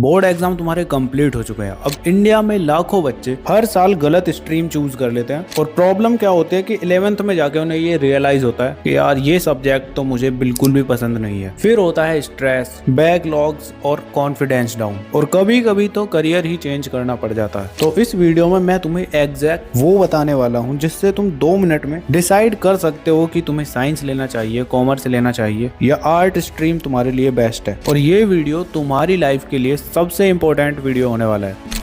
Board exam तुम्हारे complete हो चुके हैं। अब इंडिया में लाखों बच्चे हर साल गलत स्ट्रीम चूज कर लेते हैं और प्रॉब्लम क्या होती है कि 11th में जाके उन्हें ये रियलाइज होता है कि यार ये सब्जेक्ट तो मुझे बिल्कुल भी पसंद नहीं है। फिर होता है स्ट्रेस, बैकलॉग्स और कॉन्फिडेंस डाउन, और कभी कभी तो करियर ही चेंज करना पड़ जाता है। तो इस वीडियो में मैं तुम्हें एग्जैक्ट वो बताने वाला हूँ जिससे तुम 2 मिनट में डिसाइड कर सकते हो कि तुम्हें साइंस लेना चाहिए, कॉमर्स लेना चाहिए या आर्ट स्ट्रीम तुम्हारे लिए बेस्ट है। और ये वीडियो तुम्हारी लाइफ के लिए सबसे इंपॉर्टेंट वीडियो होने वाला है।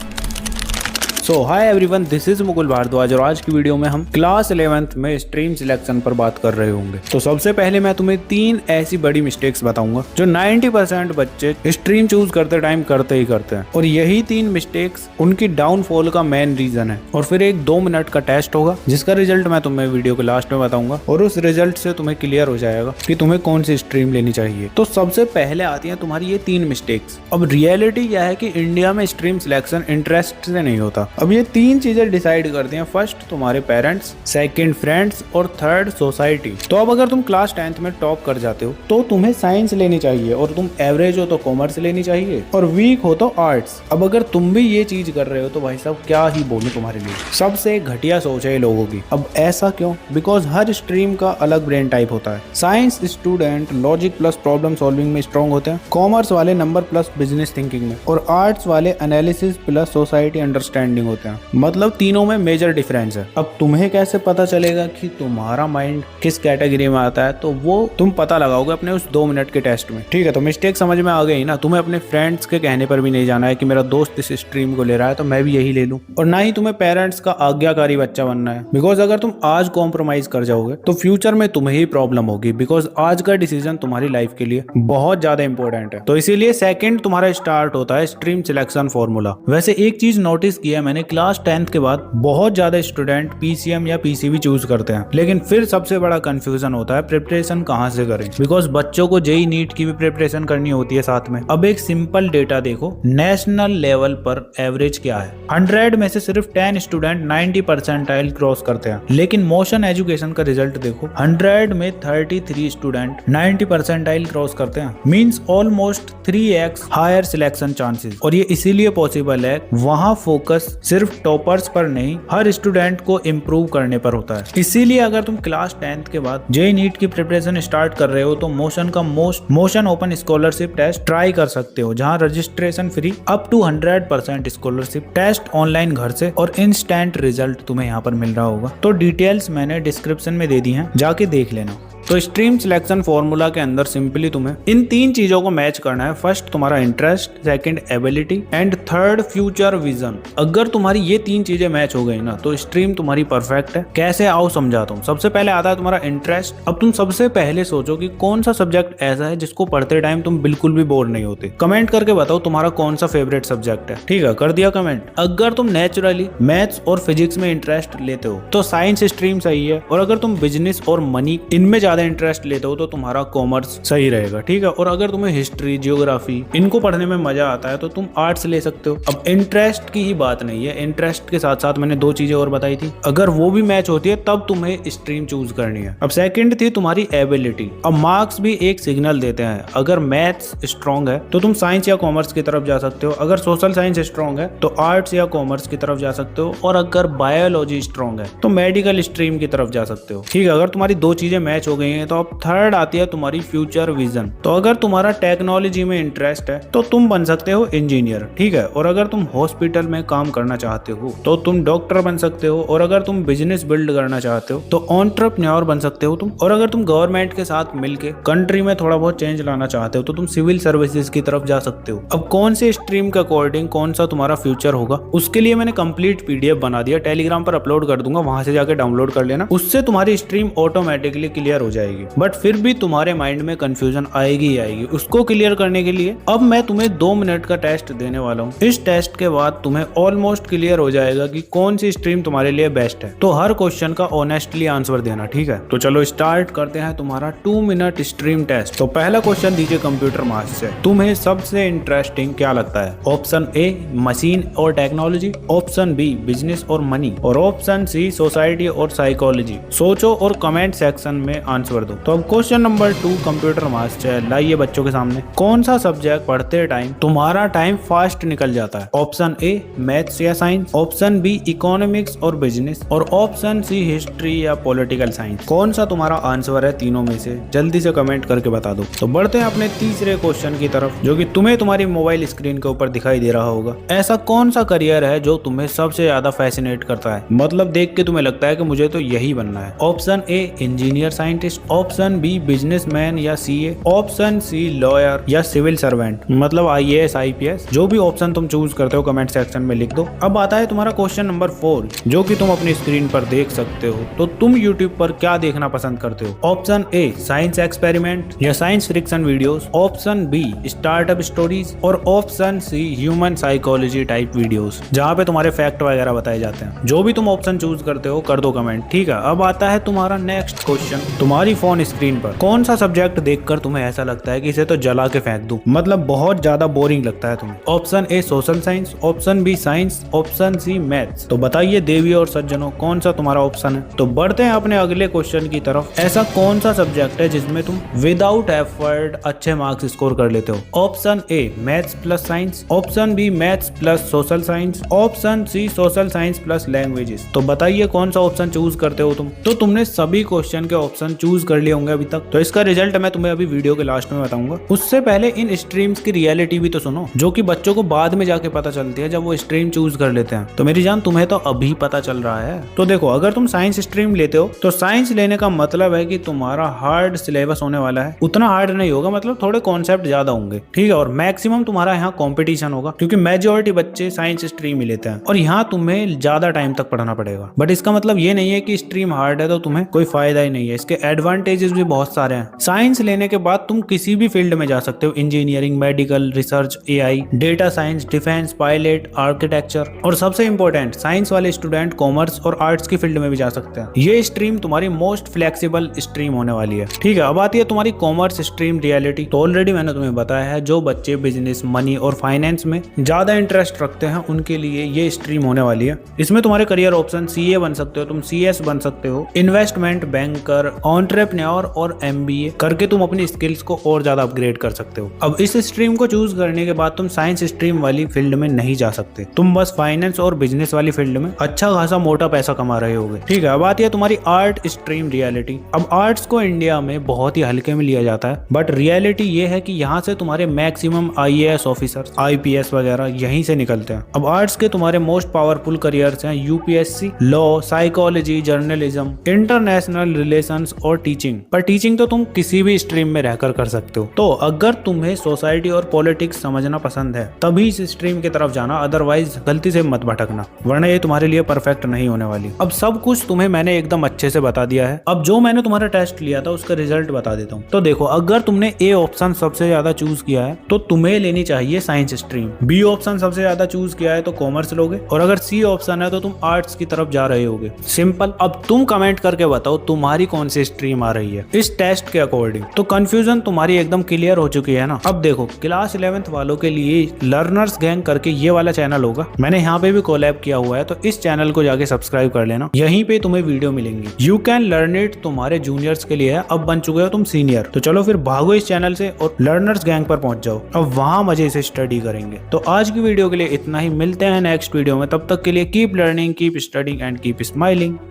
So hi everyone, this is Mukul Bhardwaj और आज की वीडियो में हम क्लास 11th में स्ट्रीम सिलेक्शन पर बात कर रहे होंगे। तो सबसे पहले मैं तुम्हें 3 ऐसी बड़ी मिस्टेक्स बताऊंगा जो 90% बच्चे स्ट्रीम चूज करते टाइम करते ही करते हैं, और यही 3 मिस्टेक्स उनकी डाउनफॉल का मेन रीजन है। और फिर एक 2 मिनट का टेस्ट होगा जिसका रिजल्ट मैं तुम्हें वीडियो के लास्ट में बताऊंगा, और उस रिजल्ट से तुम्हें क्लियर हो जाएगा कि तुम्हें कौन सी स्ट्रीम लेनी चाहिए। तो सबसे पहले आती है तुम्हारी ये 3 मिस्टेक्स। अब रियलिटी क्या है कि इंडिया में स्ट्रीम सिलेक्शन इंटरेस्ट से नहीं होता। अब ये 3 चीजें डिसाइड करती हैं। फर्स्ट तुम्हारे पेरेंट्स, सेकंड फ्रेंड्स और थर्ड सोसाइटी। तो अब अगर तुम क्लास 10th में टॉप कर जाते हो तो तुम्हें साइंस लेनी चाहिए, और तुम एवरेज हो तो कॉमर्स लेनी चाहिए, और वीक हो तो आर्ट्स। अब अगर तुम भी ये चीज कर रहे हो तो भाई साहब क्या ही बोलूं तुम्हारे लिए, सबसे घटिया सोच है लोगों की। अब ऐसा क्यों? बिकॉज हर स्ट्रीम का अलग ब्रेन टाइप होता है। Science student logic plus problem solving में स्ट्रॉन्ग होते हैं, कॉमर्स वाले नंबर प्लस बिजनेस थिंकिंग में, और आर्ट्स वाले एनालिसिस प्लस सोसाइटी अंडरस्टैंडिंग होते हैं। मतलब तीनों में मेजर डिफरेंस है। अब तुम्हें कैसे पता चलेगा कि तुम्हारा माइंड किस कैटेगरी में आता है? तो वो तुम पता लगाओगे अपने उस 2 मिनट के टेस्ट में। ठीक है, तो मिस्टेक समझ में आ गई ना। तुम्हें अपने फ्रेंड्स के कहने पर भी नहीं जाना है कि मेरा दोस्त इस स्ट्रीम को ले रहा है तो मैं भी यही ले लूं, और ना ही तुम्हें पेरेंट्स का आज्ञाकारी बच्चा बनना है। बिकॉज अगर तुम आज कॉम्प्रोमाइज कर जाओगे तो फ्यूचर में तुम्हें ही प्रॉब्लम होगी, बिकॉज आज का डिसीजन तुम्हारी लाइफ के लिए बहुत ज्यादा इंपॉर्टेंट है। तो इसीलिए सेकंड तुम्हारा स्टार्ट होता है स्ट्रीम सिलेक्शन फॉर्मूला। वैसे एक चीज नोटिस किया मैंने, क्लास 10th के बाद बहुत ज्यादा स्टूडेंट पीसीएम या पीसीबी चूज करते हैं, लेकिन फिर सबसे बड़ा कंफ्यूजन होता है प्रिपरेशन कहाँ से करें। बिकॉज बच्चों को जेई नीट की भी प्रिपरेशन करनी होती है साथ में। अब एक सिंपल डेटा देखो, नेशनल लेवल पर एवरेज क्या है। 100 में से सिर्फ 10 स्टूडेंट 90 परसेंटाइल क्रॉस करते हैं, लेकिन मोशन एजुकेशन का रिजल्ट देखो, 100 में 33 स्टूडेंट 90 परसेंटाइल क्रॉस करते हैं। Means almost 3x higher selection chances. और ये इसीलिए पॉसिबल है, वहां फोकस सिर्फ टॉपर्स पर नहीं, हर स्टूडेंट को इम्प्रूव करने पर होता है। इसीलिए अगर तुम क्लास 10th के बाद जेईई नीट की प्रिपरेशन स्टार्ट कर रहे हो तो Motion open scholarship test try कर सकते हो, जहां registration free, up to 100% scholarship, test online घर से, और इंस्टेंट रिजल्ट तुम्हें यहाँ पर मिल रहा होगा। तो डिटेल्स मैंने डिस्क्रिप्शन में दे दी हैं, जाके देख लेना। तो स्ट्रीम सिलेक्शन फॉर्मूला के अंदर सिंपली तुम्हें इन 3 चीजों को मैच करना है। फर्स्ट तुम्हारा interest, second ability and third future vision. अगर तुम्हारी ये 3 चीजें मैच हो गई ना तो स्ट्रीम तुम्हारी परफेक्ट है। कैसे, आओ समझाता हूँ। सबसे पहले आता है तुम्हारा इंटरेस्ट। अब तुम सबसे पहले सोचो कि कौन सा सब्जेक्ट ऐसा है जिसको पढ़ते टाइम तुम बिल्कुल भी बोर नहीं होते। कमेंट करके बताओ तुम्हारा कौन सा फेवरेट सब्जेक्ट है। ठीक है, कर दिया कमेंट। अगर तुम नेचुरली मैथ्स और फिजिक्स में इंटरेस्ट लेते हो तो साइंस स्ट्रीम सही है, और अगर तुम बिजनेस और मनी इनमें ज्यादा इंटरेस्ट लेते हो तो तुम्हारा कॉमर्स सही रहेगा। ठीक है, और अगर तुम्हें हिस्ट्री, जियोग्राफी इनको पढ़ने में मजा आता है तो तुम आर्ट्स ले सकते हो। अब इंटरेस्ट की ही बात नहीं है, इंटरेस्ट के साथ साथ मैंने 2 चीजें और बताई थी, अगर वो भी मैच होती है तब तुम्हें स्ट्रीम चूज करनी है। अब सेकंड थी तुम्हारी एबिलिटी। अब मार्क्स भी एक सिग्नल देते हैं। अगर मैथ्स स्ट्रॉन्ग है तो तुम साइंस या कॉमर्स की तरफ जा सकते हो, अगर सोशल साइंस स्ट्रॉन्ग है तो आर्ट्स या कॉमर्स की तरफ जा सकते हो, और अगर बायोलॉजी स्ट्रॉन्ग है तो मेडिकल स्ट्रीम की तरफ जा सकते हो। ठीक है, अगर तुम्हारी 2 चीजें मैच हो गई हैं तो अब थर्ड आती है तुम्हारी फ्यूचर विजन। तो अगर तुम्हारा टेक्नोलॉजी में इंटरेस्ट है तो तुम बन सकते हो इंजीनियर। ठीक है, और अगर तुम हॉस्पिटल में काम करना चाहते हो तो तुम डॉक्टर बन सकते हो, और अगर तुम बिजनेस बिल्ड करना चाहते हो तो एंटरप्रेन्योर बन सकते हो तुम, और अगर तुम गवर्नमेंट के साथ मिलके कंट्री में थोड़ा बहुत चेंज लाना चाहते हो तो तुम सिविल सर्विसेज की तरफ जा सकते हो। अब कौन से स्ट्रीम के अकॉर्डिंग कौन सा तुम्हारा फ्यूचर होगा उसके लिए मैंने कंप्लीट पीडीएफ बना दिया, टेलीग्राम पर अपलोड कर दूंगा, वहां से जाके डाउनलोड कर लेना। उससे तुम्हारी स्ट्रीम ऑटोमेटिकली क्लियर हो जाएगी। बट फिर भी तुम्हारे माइंड में कंफ्यूजन आएगी ही आएगी। उसको क्लियर करने के लिए अब मैं तुम्हें 2 मिनट का टेस्ट देने वाला हूँ। इस टेस्ट के बाद तुम्हें ऑलमोस्ट क्लियर हो जाएगा कि कौन सी स्ट्रीम तुम्हारे लिए बेस्ट है। तो हर क्वेश्चन का ऑनेस्टली आंसर देना। ठीक है, तो चलो स्टार्ट करते हैं तुम्हारा 2 मिनट स्ट्रीम टेस्ट। तो पहला क्वेश्चन दीजिए कंप्यूटर मास से, तुम्हें सबसे इंटरेस्टिंग क्या लगता है? ऑप्शन ए मशीन और टेक्नोलॉजी, ऑप्शन बी बिजनेस और मनी, और ऑप्शन सी सोसाइटी और साइकोलॉजी। सोचो और कमेंट सेक्शन में आंसर दो। तो अब क्वेश्चन नंबर 2 कंप्यूटर मास्टर लाइए बच्चों के सामने। कौन सा सब्जेक्ट पढ़ते टाइम तुम्हारा टाइम फास्ट निकल जाता है? ऑप्शन ए मैथ्स या साइंस, ऑप्शन बी इकोनॉमिक्स और बिजनेस, और ऑप्शन सी हिस्ट्री या पॉलिटिकल साइंस। कौन सा तुम्हारा आंसर है तीनों में से? जल्दी से कमेंट करके बता दो। तो बढ़ते हैं अपने तीसरे क्वेश्चन की तरफ, जो कि तुम्हें तुम्हारी मोबाइल स्क्रीन के ऊपर दिखाई दे रहा होगा। ऐसा कौन सा करियर है जो तुम्हें सबसे ज्यादा फैसिनेट करता है, मतलब देख के तुम्हें लगता है कि मुझे तो यही बनना है? Option A engineer scientist, option B businessman या सीए, ऑप्शन सी लॉयर या सिविल सर्वेंट, मतलब आईएएस आईपीएस। जो भी ऑप्शन तुम चूज करते हो कमेंट सेक्शन में लिख दो। अब आता है तुम्हारा क्वेश्चन नंबर 4, जो कि तुम अपनी स्क्रीन पर देख सकते हो। तो तुम यूट्यूब पर क्या देखना पसंद करते हो? ऑप्शन ए साइंस एक्सपेरिमेंट या science friction videos, option B startup stories, और option C human psychology type videos, जहाँ पे तुम्हारे फैक्ट वगैरह बताए जाते हैं। जो भी तुम ऑप्शन चूज करते हो कर दो कमेंट, ठीक है। अब आता है तुम्हारा नेक्स्ट क्वेश्चन। तुम्हारी फोन स्क्रीन पर कौन सा सब्जेक्ट देखकर तुम्हें ऐसा लगता है कि इसे तो जला के फेंक दूं, मतलब बहुत ज्यादा बोरिंग लगता है तुम्हें? Option A social science, option B science, option C maths. तो बताइए देवी और सज्जनों कौन सा तुम्हारा ऑप्शन है? तो बढ़ते हैं अपने अगले क्वेश्चन की तरफ। ऐसा कौन सा सब्जेक्ट है जिसमें तुम विदाउट एफर्ट अच्छे मार्क्स स्कोर कर लेते हो? Option A maths plus science, option B maths plus social science, option C social science plus languages. तो बताइए कौन सा ऑप्शन चूज करते हो तुम? तो तुमने सभी क्वेश्चन के ऑप्शन चूज कर लिए होंगे अभी तक। तो इसका रिजल्ट मैं तुम्हें अभी वीडियो के लास्ट में बताऊंगा। उससे पहले इन स्ट्रीम्स की रियलिटी भी तो सुनो, जो कि बच्चों को बाद में जाके पता चलती है जब वो स्ट्रीम चूज कर लेते हैं। तो मेरी जान तुम्हें तो अभी पता चल रहा है। तो देखो, अगर तुम साइंस स्ट्रीम लेते हो तो साइंस लेने का मतलब है कि तुम्हारा हार्ड सिलेबस होने वाला है। उतना हार्ड नहीं होगा, मतलब थोड़े कॉन्सेप्ट ज्यादा होंगे, ठीक है। और मैक्सिमम तुम्हारा यहाँ कॉम्पिटिशन होगा, क्योंकि मेजोरिटी बच्चे साइंस स्ट्रीम ही लेते हैं और यहाँ तुम्हें ज्यादा टाइम तक पढ़ना पड़ेगा। बट इसका मतलब ये नहीं है कि स्ट्रीम हार्ड है तो तुम्हें कोई फायदा ही नहीं है। इसके एडवांटेजेस भी बहुत सारे हैं। साइंस लेने के बाद तुम किसी भी फील्ड में जा सकते हो, engineering, medical, research, AI, data science, defence, pilot, architecture, और सबसे इंपॉर्टेंट साइंस वाले स्टूडेंट कॉमर्स और आर्ट्स की फील्ड में भी जा सकते हैं। ये स्ट्रीम तुम्हारी मोस्ट फ्लेक्सिबल स्ट्रीम होने वाली है, ठीक है। अब आती है तुम्हारी कॉमर्स स्ट्रीम रियलिटी। तो ऑलरेडी मैंने तुम्हें बताया है, जो बच्चे बिजनेस, मनी और फाइनेंस में ज्यादा इंटरेस्ट रखते हैं उनके लिए ये स्ट्रीम होने वाली है। इसमें तुम्हारे करियर ऑप्शन सीए बन सकते हो, तुम सीएस बन सकते हो, इन्वेस्टमेंट बैंकर, एंटरप्रेन्योर और एमबीए करके तुम अपनी स्किल्स को और ज्यादा अपग्रेड कर सकते हो। अब इस स्ट्रीम को चूज करने के बाद तुम साइंस स्ट्रीम वाली फील्ड में नहीं जा सकते, तुम बस फाइनेंस और बिजनेस वाली फील्ड में अच्छा खासा मोटा पैसा कमा रहे होगे, ठीक है। अब आती है तुम्हारी आर्ट स्ट्रीम रियलिटी। अब आर्ट्स को इंडिया में बहुत ही हल्के में लिया जाता है, बट रियलिटी ये है कि यहाँ से तुम्हारे मैक्सिमम आईएएस ऑफिसर, आईपीएस वगैरह यहीं से निकलते हैं। अब आर्ट्स के तुम्हारे मोस्ट पावरफुल करियर्स हैं UPSC, law, psychology, journalism, international relations और टीचिंग। पर टीचिंग तो तुम किसी भी स्ट्रीम में रहकर कर सकते हो। तो अगर तुम्हें सोसाइटी और पॉलिटिक्स समझना पसंद है तभी इस स्ट्रीम की तरफ जाना, अदरवाइज गलती से मत भटकना, वरना ये तुम्हारे लिए परफेक्ट नहीं होने वाली। अब सब कुछ तुम्हें मैंने एकदम अच्छे से बता दिया है। अब जो मैंने तुम्हारा टेस्ट लिया था उसका रिजल्ट बता देता हूँ। तो देखो, अगर तुमने ए ऑप्शन सबसे ज्यादा चूज किया है तो तुम्हें लेनी चाहिए साइंस स्ट्रीम। बी ऑप्शन सबसे ज्यादा चूज किया है तो कॉमर्स लोगे, और अगर सी ऑप्शन है तो तुम आर्ट्स की तरफ जा रहे होगे। सिंपल। अब तुम कमेंट करके बताओ तुम्हारी कौन सी स्ट्रीम आ रही है इस टेस्ट के अकॉर्डिंग। तो कंफ्यूजन तुम्हारी एकदम क्लियर हो चुकी है ना। अब देखो, क्लास 11th वालों के लिए लर्नर्स गैंग करके ये वाला चैनल होगा, मैंने यहाँ पे भी कोलैब किया हुआ है, तो इस चैनल को जाके सब्सक्राइब कर लेना। यहीं पे तुम्हें वीडियो मिलेंगी। यू कैन लर्न इट तुम्हारे जूनियर्स के लिए है, अब बन चुके हो तुम सीनियर। तो चलो फिर भागो इस चैनल से और लर्नर्स गैंग पर पहुंच जाओ, अब वहां मजे से स्टडी करेंगे। तो आज की वीडियो के लिए इतना ही, मिलते हैं नेक्स्ट वीडियो में। तब तक के लिए keep learning, keep studying and keep smiling.